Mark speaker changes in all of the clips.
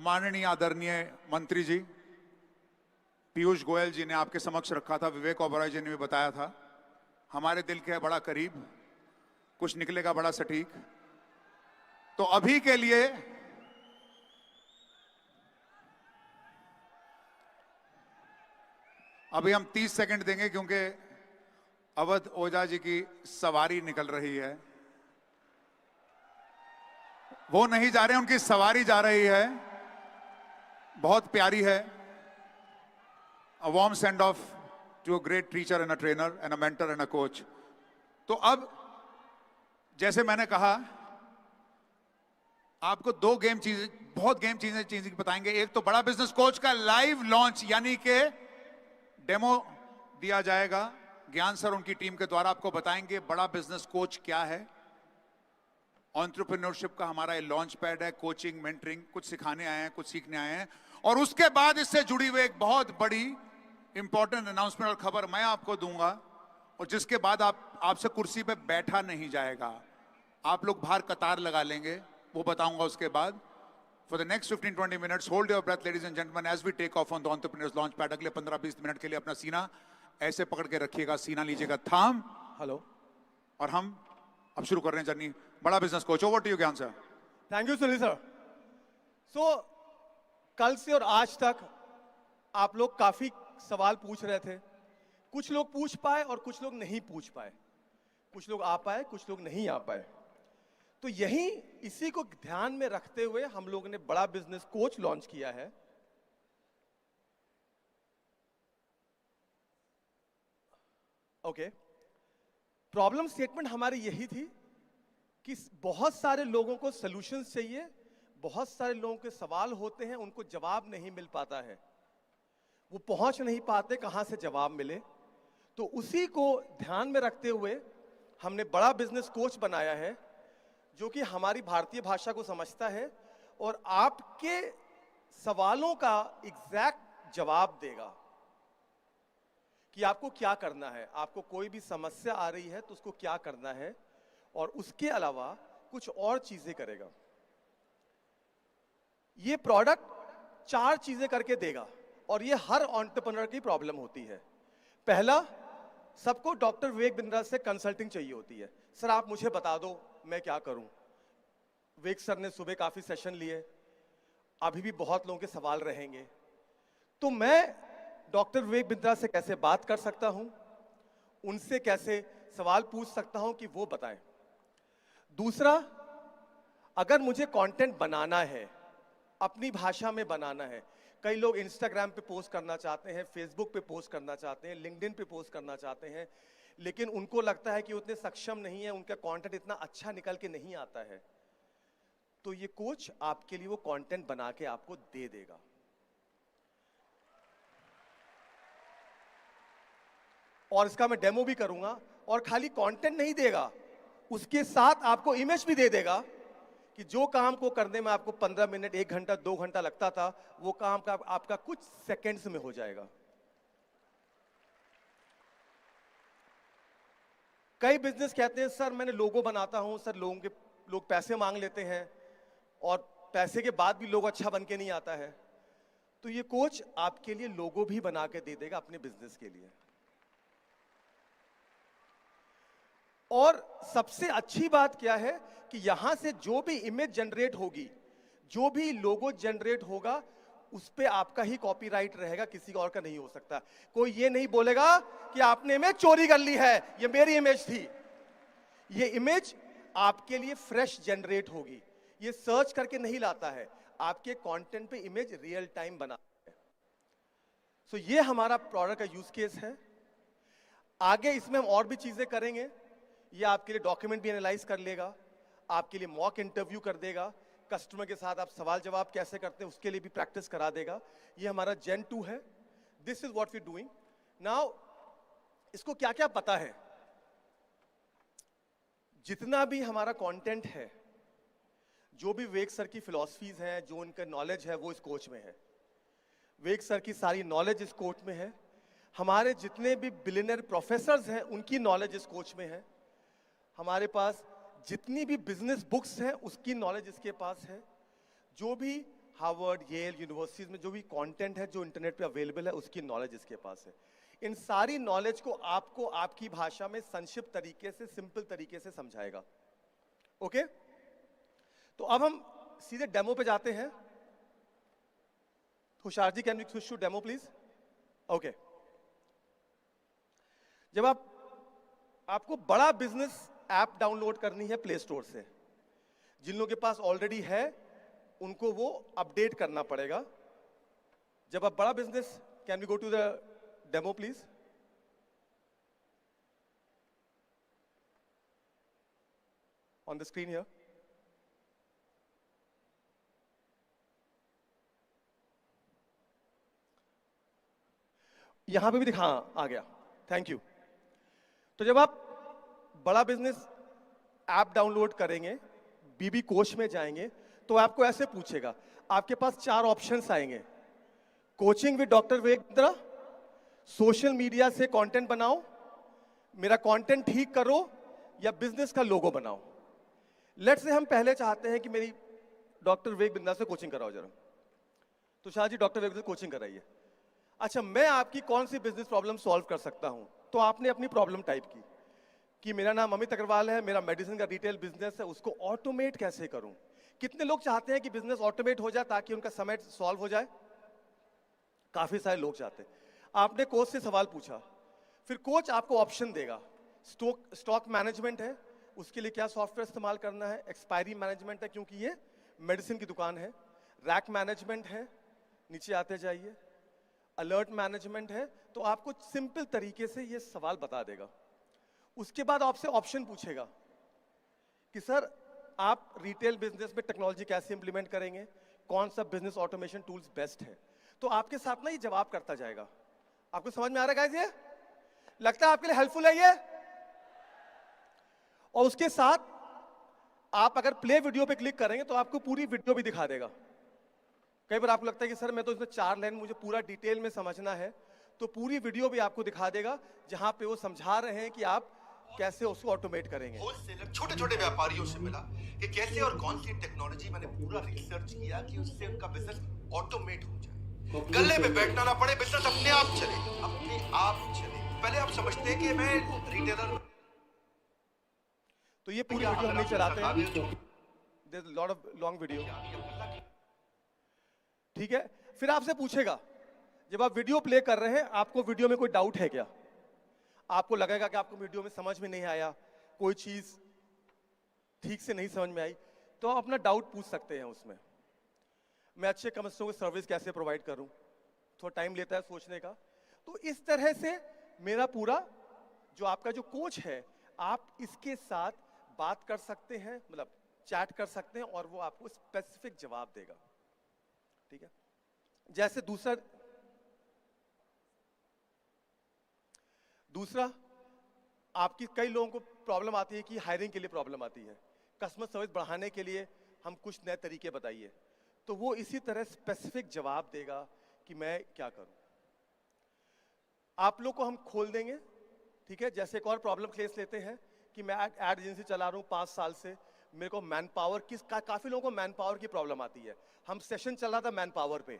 Speaker 1: माननीय आदरणीय मंत्री जी, पीयूष गोयल जी ने आपके समक्ष रखा था, विवेक ओबरॉय जी ने भी बताया था, हमारे दिल के बड़ा करीब, कुछ निकलेगा बड़ा सटीक। तो अभी के लिए अभी हम 30 सेकंड देंगे क्योंकि अवध ओझा जी की सवारी निकल रही है। वो नहीं जा रहे, उनकी सवारी जा रही है, बहुत प्यारी है। A warm send off to a great teacher and a trainer and a mentor and a coach. तो अब जैसे मैंने कहा, आपको बहुत गेम चीजें बताएंगे। एक तो बड़ा बिजनेस कोच का लाइव लॉन्च, यानी कि डेमो दिया जाएगा। ज्ञान सर उनकी टीम के द्वारा आपको बताएंगे बड़ा बिजनेस कोच क्या है। एंटरप्रेन्योरशिप का हमारा ये लॉन्च पैड है, कोचिंग, मेंटरिंग, कुछ सिखाने आए हैं, कुछ सीखने आए हैं। और उसके बाद इससे जुड़ी हुई एक बहुत बड़ी इंपॉर्टेंट अनाउंसमेंट और खबर मैं आपको दूंगा, और जिसके बाद आपसे कुर्सी पे बैठा नहीं जाएगा, आप लोग बाहर कतार लगा लेंगे, वो बताऊंगा उसके बाद। For the next 15-20 minutes hold your breath ladies and gentleman as we take off on the entrepreneurs launch pad. अगले 15-20 मिनट के लिए अपना सीना ऐसे पकड़ के रखिएगा, सीना लीजिएगा थाम।
Speaker 2: हेलो,
Speaker 1: और हम अब शुरू कर रहे हैं जर्नी बड़ा business coach. Over to you Gyan sir.
Speaker 2: Thank you Sunil sir. So कल से और आज तक आप लोग काफी सवाल पूछ रहे थे। कुछ लोग पूछ पाए और कुछ लोग नहीं पूछ पाए, कुछ लोग आ पाए, कुछ लोग नहीं आ पाए। तो यही इसी को ध्यान में रखते हुए हम लोगों ने बड़ा बिजनेस कोच लॉन्च किया है। ओके, प्रॉब्लम स्टेटमेंट हमारी यही थी कि बहुत सारे लोगों को सॉल्यूशंस चाहिए, बहुत सारे लोगों के सवाल होते हैं, उनको जवाब नहीं मिल पाता है, वो पहुंच नहीं पाते कहां से जवाब मिले। तो उसी को ध्यान में रखते हुए हमने बड़ा बिजनेस कोच बनाया है, जो कि हमारी भारतीय भाषा को समझता है और आपके सवालों का एग्जैक्ट जवाब देगा कि आपको क्या करना है। आपको कोई भी समस्या आ रही है तो उसको क्या करना है, और उसके अलावा कुछ और चीजें करेगा। ये प्रोडक्ट 4 चीजें करके देगा, और ये हर एंटरप्रेन्योर की प्रॉब्लम होती है। पहला, सबको डॉक्टर विवेक बिंद्रा से कंसल्टिंग चाहिए होती है। सर आप मुझे बता दो मैं क्या करूं। विवेक सर ने सुबह काफी सेशन लिए, अभी भी बहुत लोगों के सवाल रहेंगे, तो मैं डॉक्टर विवेक बिंद्रा से कैसे बात कर सकता हूं, उनसे कैसे सवाल पूछ सकता हूं कि वो बताएं। दूसरा, अगर मुझे कंटेंट बनाना है, अपनी भाषा में बनाना है, कई लोग इंस्टाग्राम पे पोस्ट करना चाहते हैं, फेसबुक पे पोस्ट करना चाहते हैं, लिंक्डइन पे पोस्ट करना चाहते हैं, लेकिन उनको लगता है कि उतने सक्षम नहीं है, उनका कंटेंट इतना अच्छा निकल के नहीं आता है, तो ये कोच आपके लिए वो कंटेंट बना के आपको दे देगा। और इसका मैं डेमो भी करूंगा। और खाली कंटेंट नहीं देगा, उसके साथ आपको इमेज भी दे देगा कि जो काम को करने में आपको 15 मिनट, 1 घंटा, 2 घंटा लगता था, वो काम का आपका कुछ सेकंड्स में हो जाएगा। कई बिजनेस कहते हैं सर मैंने लोगो बनाता हूं, सर लोग पैसे मांग लेते हैं और पैसे के बाद भी लोगो अच्छा बन के नहीं आता है। तो ये कोच आपके लिए लोगो भी बना के दे देगा अपने बिजनेस के लिए। और सबसे अच्छी बात क्या है कि यहां से जो भी इमेज जनरेट होगी, जो भी लोगो जनरेट होगा, उस पे आपका ही कॉपीराइट रहेगा, किसी और का नहीं हो सकता। कोई ये नहीं बोलेगा कि आपने इमेज चोरी कर ली है, ये मेरी इमेज थी। ये इमेज आपके लिए फ्रेश जनरेट होगी, ये सर्च करके नहीं लाता है, आपके कंटेंट पे इमेज रियल टाइम बनाता है। सो ये हमारा प्रोडक्ट का यूज केस है। आगे इसमें हम और भी चीजें करेंगे। ये आपके लिए डॉक्यूमेंट भी एनालाइज कर लेगा, आपके लिए मॉक इंटरव्यू कर देगा, कस्टमर के साथ आप सवाल जवाब कैसे करते हैं उसके लिए भी प्रैक्टिस करा देगा। ये हमारा Gen 2 है। This is what we doing now. इसको क्या क्या पता है, जितना भी हमारा कंटेंट है, जो भी विवेक सर की फिलॉसफीज हैं, जो उनका नॉलेज है, वो इस कोच में है। विवेक सर की सारी नॉलेज इस कोच में है। हमारे जितने भी बिलियनर प्रोफेसर्स हैं, उनकी नॉलेज इस कोच में है। हमारे पास जितनी भी बिजनेस बुक्स हैं, उसकी नॉलेज इसके पास है। जो भी हार्वर्ड, येल यूनिवर्सिटीज में जो भी कंटेंट है जो इंटरनेट पे अवेलेबल है, उसकी नॉलेज इसके पास है। इन सारी नॉलेज को आपको आपकी भाषा में संक्षिप्त तरीके से, सिंपल तरीके से समझाएगा। ओके, तो अब हम सीधे डेमो पे जाते हैं। Tushar ji, can you switch to demo please? Okay, जब आपको बड़ा बिजनेस ऐप डाउनलोड करनी है प्ले स्टोर से, जिन लोगों के पास ऑलरेडी है उनको वो अपडेट करना पड़ेगा। जब आप बड़ा business, can we go to the demo please? On the screen here. यहां पे भी दिखा, आ गया, थैंक यू। तो जब आप बड़ा बिजनेस ऐप डाउनलोड करेंगे, बीबी कोच में जाएंगे, तो आपको ऐसे पूछेगा, आपके पास 4 ऑप्शंस आएंगे। Coaching with doctor Vivek Bindra, social media से कंटेंट बनाओ, मेरा कंटेंट ठीक करो, या बिजनेस का लोगो बनाओ। लेट्स से हम पहले चाहते हैं कि मेरी डॉक्टर विवेक बिंद्रा से कोचिंग कराओ जरा। तो शाह जी, डॉक्टर विवेक से कोचिंग कराइए। अच्छा, मैं आपकी कौन सी बिजनेस प्रॉब्लम सॉल्व कर सकता हूं? तो आपने अपनी प्रॉब्लम टाइप की कि मेरा नाम अमित अग्रवाल है, मेरा मेडिसिन का रिटेल बिजनेस है, उसको ऑटोमेट कैसे करूं? कितने लोग चाहते हैं कि बिजनेस ऑटोमेट हो जाए ताकि उनका समय सॉल्व हो जाए? काफी सारे लोग चाहते हैं। आपने कोच से सवाल पूछा, फिर कोच आपको ऑप्शन देगा। स्टॉक मैनेजमेंट है, उसके लिए क्या सॉफ्टवेयर इस्तेमाल करना है। एक्सपायरी मैनेजमेंट है, क्योंकि ये मेडिसिन की दुकान है। रैक मैनेजमेंट है, नीचे आते जाइए। अलर्ट मैनेजमेंट है, तो आपको सिंपल तरीके से ये सवाल बता देगा। उसके बाद आपसे ऑप्शन पूछेगा कि सर आप रिटेल बिजनेस में टेक्नोलॉजी कैसे इंप्लीमेंट करेंगे, कौन सा बिजनेस ऑटोमेशन टूल्स बेस्ट है। तो आपके साथ ना ये जवाब करता जाएगा। आपको समझ में आ रहा है गाइस? ये लगता है आपके लिए हेल्पफुल है ये? और उसके साथ आप अगर प्ले वीडियो पे क्लिक करेंगे तो आपको पूरी वीडियो भी दिखा देगा। कई बार आपको लगता है कि सर मैं तो इसमें 4 लाइन मुझे पूरा डिटेल में समझना है, तो पूरी वीडियो भी आपको दिखा देगा, जहां पे वो समझा रहे हैं कि आप कैसे उसको ऑटोमेट करेंगे।
Speaker 3: होलसेलर छोटे छोटे व्यापारियों से मिला कि कैसे और कौन सी टेक्नोलॉजी, मैंने पूरा रिसर्च किया कि उससे उनका बिजनेस ऑटोमेट हो जाए, गले पे बैठना ना पड़े, बिजनेस अपने आप चले, अपने आप चले। पहले आप समझते हैं कि मैं रिटेलर,
Speaker 2: तो ये पूरी वीडियो हम नहीं चलाते हैं, there is lot of long video, ठीक है। फिर आपसे पूछेगा, जब आप वीडियो प्ले कर रहे हैं, आपको वीडियो में कोई डाउट है क्या? आपको लगेगा कि आपको वीडियो में समझ में नहीं आया, कोई चीज ठीक से नहीं समझ में आई, तो आप अपना डाउट पूछ सकते हैं उसमें। मैं अच्छे कस्टमर को सर्विस कैसे प्रोवाइड करूं, थोड़ा टाइम लेता है सोचने का। तो इस तरह से मेरा पूरा जो आपका जो कोच है, आप इसके साथ बात कर सकते हैं, मतलब चैट कर सकते हैं, और वो आपको स्पेसिफिक जवाब देगा, ठीक है। जैसे दूसरा आपकी कई लोगों को प्रॉब्लम आती है कि हायरिंग के लिए प्रॉब्लम आती है, कस्टमर सर्विस बढ़ाने के लिए हम कुछ नए तरीके बताइए, तो वो इसी तरह स्पेसिफिक जवाब देगा कि मैं क्या करूं। आप लोग को हम खोल देंगे, ठीक है। जैसे एक और प्रॉब्लम केस लेते हैं कि मैं एड एजेंसी चला रहा हूं 5 साल से, मेरे को मैन पावर काफी लोगों को मैन पावर की प्रॉब्लम आती है। हम सेशन चल रहा था मैन पावर पे,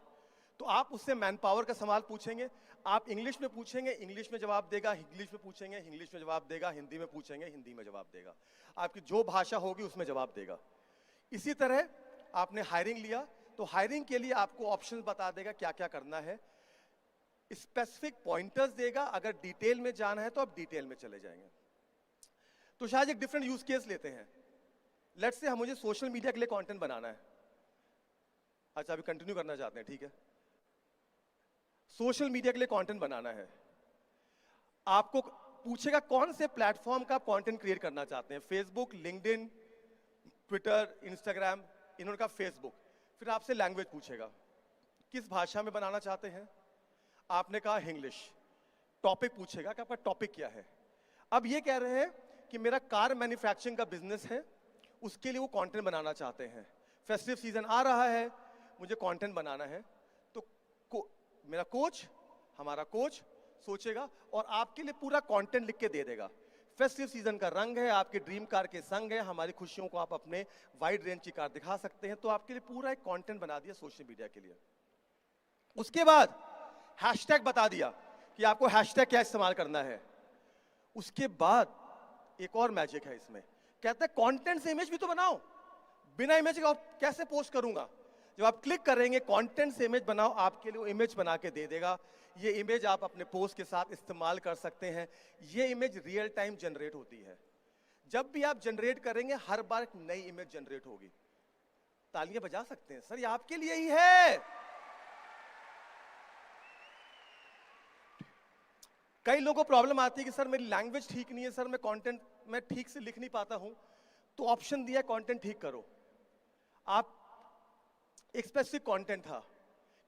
Speaker 2: तो आप उससे मैन पावर का सवाल पूछेंगे, आप इंग्लिश में पूछेंगे, इंग्लिश में जवाब देगा, इंग्लिश में पूछेंगे, इंग्लिश में जवाब देगा, हिंदी में पूछेंगे, हिंदी में जवाब देगा, आपकी जो भाषा होगी उसमें जवाब देगा। इसी तरह आपने हायरिंग लिया, तो हायरिंग के लिए आपको ऑप्शन बता देगा क्या क्या करना है, स्पेसिफिक पॉइंटर्स देगा, अगर डिटेल में जाना है तो आप डिटेल में चले जाएंगे। तो शायद एक डिफरेंट यूज केस लेते हैं। लेट्स से मुझे सोशल मीडिया के लिए कंटेंट बनाना है। अच्छा, अभी कंटिन्यू करना चाहते हैं, ठीक है। सोशल मीडिया के लिए कंटेंट बनाना है, आपको पूछेगा कौन से प्लेटफॉर्म का कंटेंट क्रिएट करना चाहते हैं, फेसबुक, लिंक्डइन, ट्विटर, इंस्टाग्राम, इन्होंने कहा फेसबुक। फिर आपसे लैंग्वेज पूछेगा, किस भाषा में बनाना चाहते हैं, आपने कहा इंग्लिश। टॉपिक पूछेगा कि आपका टॉपिक क्या है। अब ये कह रहे हैं कि मेरा कार मैन्युफैक्चरिंग का बिजनेस है, उसके लिए वो कंटेंट बनाना चाहते हैं, फेस्टिव सीजन आ रहा है, मुझे कंटेंट बनाना है। तो मेरा कोच, हमारा कोच सोचेगा और आपके लिए पूरा कंटेंट लिख के दे देगा। फेस्टिव सीजन का रंग है, आपके ड्रीम कार के संग है, हमारी खुशियों को आप अपने वाइड रेंज की कार दिखा सकते हैं। तो आपके लिए पूरा एक कंटेंट बना दिया सोशल मीडिया के लिए। उसके बाद हैशटैग बता दिया कि आपको हैशटैग क्या इस्तेमाल करना है। उसके बाद एक और मैजिक है इसमें, कहते हैं कंटेंट से इमेज भी तो बनाओ। बिना इमेज के आप कैसे पोस्ट करूंगा? जब आप क्लिक करेंगे कंटेंट से इमेज बनाओ, आपके लिए इमेज बना के दे देगा। ये इमेज आप अपने पोस्ट के साथ इस्तेमाल कर सकते हैं। ये इमेज रियल टाइम जनरेट होती है। जब भी आप जनरेट करेंगे हर बार एक नई इमेज जनरेट होगी। तालियां बजा सकते हैं सर, ये आपके लिए ही है। कई लोगों को प्रॉब्लम आती है कि सर मेरी लैंग्वेज ठीक नहीं है, सर मैं कंटेंट मैं ठीक से लिख नहीं पाता हूं। तो ऑप्शन दिया कंटेंट ठीक करो। आप एक स्पेसिफिक कंटेंट था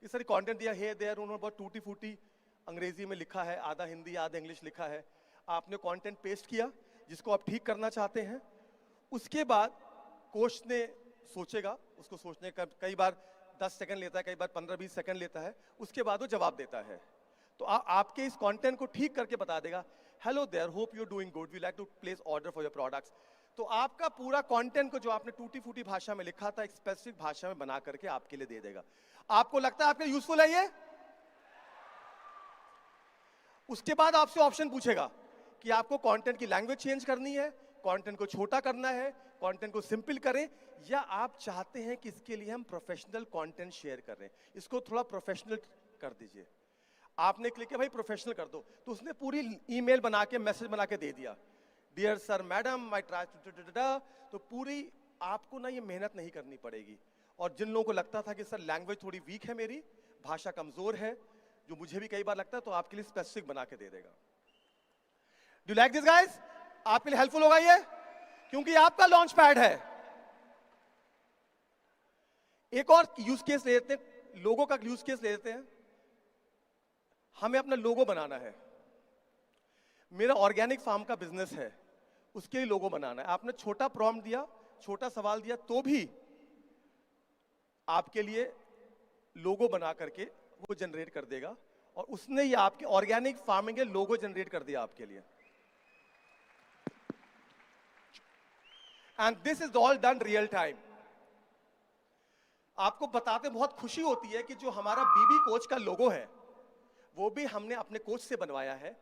Speaker 2: कि सर कंटेंट दिया है देयर, उन्होंने बहुत टूटी फूटी अंग्रेजी में लिखा है, आधा हिंदी आधा इंग्लिश लिखा है। आपने कंटेंट पेस्ट किया जिसको आप ठीक करना चाहते हैं। उसके बाद कोच ने सोचेगा, उसको सोचने का कई बार 10 सेकंड लेता है, कई बार 15-20 सेकंड लेता है। उसके बाद वो जवाब देता है। तो आपके इस कंटेंट को ठीक करके बता देगा, hello there, hope you are doing good, we like to place order for your products. तो आपका पूरा कंटेंट को जो आपने टूटी फूटी भाषा में लिखा था, एक स्पेसिफिक भाषा में बना करके आपके लिए दे देगा। आपको लगता है आपके यूजफुल है ये? उसके बाद आपसे ऑप्शन पूछेगा कि आपको कंटेंट की लैंग्वेज चेंज करनी है, कंटेंट को छोटा करना है, कंटेंट को सिंपल करें, या आप चाहते हैं कि इसके लिए हम प्रोफेशनल कंटेंट शेयर करें, इसको थोड़ा प्रोफेशनल कर दीजिए। आपने क्लिक किया भाई प्रोफेशनल कर दो, तो उसने पूरी ईमेल बना के मैसेज बना के दे दिया, dear sir madam I try to. तो पूरी आपको ना ये मेहनत नहीं करनी पड़ेगी। और जिन लोगों को लगता था कि सर लैंग्वेज थोड़ी वीक है, मेरी भाषा कमजोर है, जो मुझे भी कई बार लगता है, तो आपके लिए स्पेसिफिक बना के दे देगा। Do like this guys? आपके लिए हेल्पफुल होगा ये, क्योंकि आपका लॉन्च पैड है। एक और यूज केस ले लेते हैं, लोगों का यूज केस ले लेते हैं। हमें अपना लोगो बनाना है। मेरा ऑर्गेनिक फार्म का बिजनेस है, उसके लिए लोगो बनाना है। आपने छोटा प्रॉम्प्ट दिया, छोटा सवाल दिया, तो भी आपके लिए लोगो बना करके वो जनरेट कर देगा। और उसने ये आपके ऑर्गेनिक फार्मिंग के लोगो जनरेट कर दिया आपके लिए। And this is all done real time. आपको बताते बहुत खुशी होती है कि जो हमारा बीबी कोच का लोगो है, वो भी हमने अपने कोच से बनवाया है।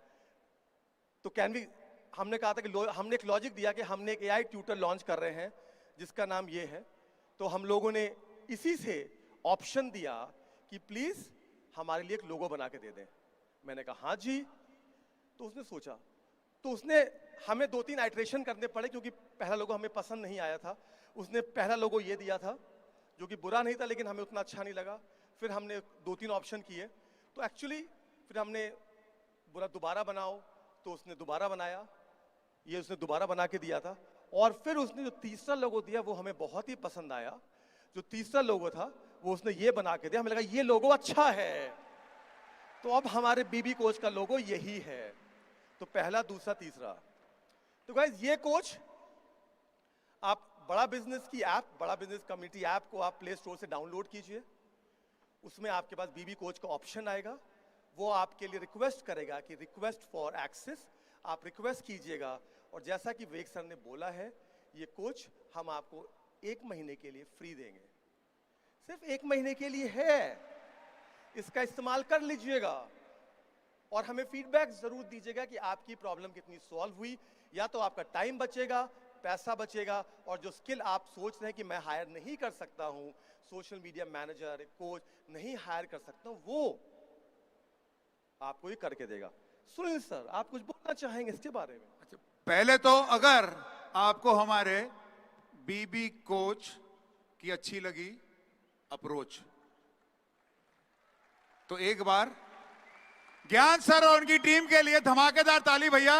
Speaker 2: तो कैन वी, हमने कहा था कि हमने एक लॉजिक दिया कि हमने एक एआई ट्यूटर लॉन्च कर रहे हैं जिसका नाम ये है। तो हम लोगों ने इसी से ऑप्शन दिया कि प्लीज हमारे लिए एक लोगो बना के दे दें। मैंने कहा हाँ जी। तो उसने सोचा, तो उसने हमें 2-3 आइट्रेशन करने पड़े, क्योंकि पहला लोगो हमें पसंद नहीं आया था। उसने पहला लोगो ये दिया था जो कि बुरा नहीं था, लेकिन हमें उतना अच्छा नहीं लगा। फिर हमने 2-3 ऑप्शन किए, तो एक्चुअली फिर हमने बोला दोबारा बनाओ, तो उसने दोबारा बनाया, ये उसने दोबारा बना के दिया था। और फिर उसने जो तीसरा लोगो दिया वो हमें बहुत ही पसंद आया। जो तीसरा लोगो था वो उसने ये बना के दिया, हमें लगा ये लोगो अच्छा है। तो अब हमारे बीबी कोच का लोगो यही है। तो पहला, दूसरा, तीसरा। तो गाइस ये कोच, आप बड़ा बिजनेस की ऐप, बड़ा बिजनेस कम्युनिटी ऐप को आप प्ले स्टोर से डाउनलोड कीजिए। उसमें आपके पास बीबी कोच का ऑप्शन आएगा। वो आपके लिए रिक्वेस्ट करेगा कि रिक्वेस्ट फॉर एक्सेस, आप रिक्वेस्ट कीजिएगा। और जैसा कि वेग सर ने बोला है, ये कोच हम आपको 1 महीने के लिए फ्री देंगे। सिर्फ 1 महीने के लिए है, इसका इस्तेमाल कर लीजिएगा। और हमें फीडबैक जरूर दीजिएगा कि आपकी प्रॉब्लम कितनी सॉल्व हुई। या तो आपका टाइम बचेगा, पैसा बचेगा, और जो स्किल आप सोच रहे हैं कि मैं हायर नहीं कर सकता हूं, सोशल मीडिया मैनेजर, कोच नहीं हायर कर सकता हूं, वो आपको ये करके देगा। सुनील सर, आप कुछ बोलना चाहेंगे इसके बारे में?
Speaker 1: अच्छा, पहले तो अगर आपको हमारे बीबी कोच की अच्छी लगी अप्रोच, तो एक बार ज्ञान सर और उनकी टीम के लिए धमाकेदार ताली भैया।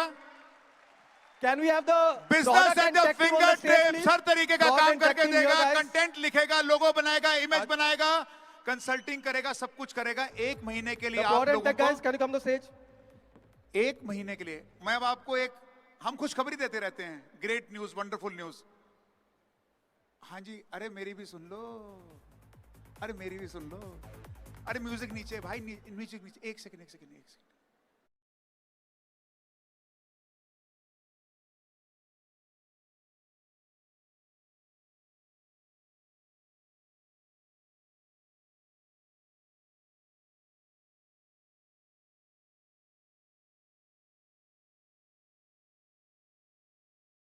Speaker 2: Can we have the
Speaker 1: business at the fingertips, हर तरीके का काम करके देगा। कंटेंट लिखेगा, लोगो बनाएगा, इमेज बनाएगा, कंसल्टिंग करेगा, सब कुछ करेगा। 1 महीने के लिए आप लोगों को, 1 महीने के लिए मैं अब आपको हम खुशखबरी देते रहते हैं, ग्रेट न्यूज, वंडरफुल न्यूज। हाँ जी, अरे मेरी भी सुन लो, अरे मेरी भी सुन लो। अरे म्यूजिक नीचे भाई, म्यूजिक नीचे। एक सेकंड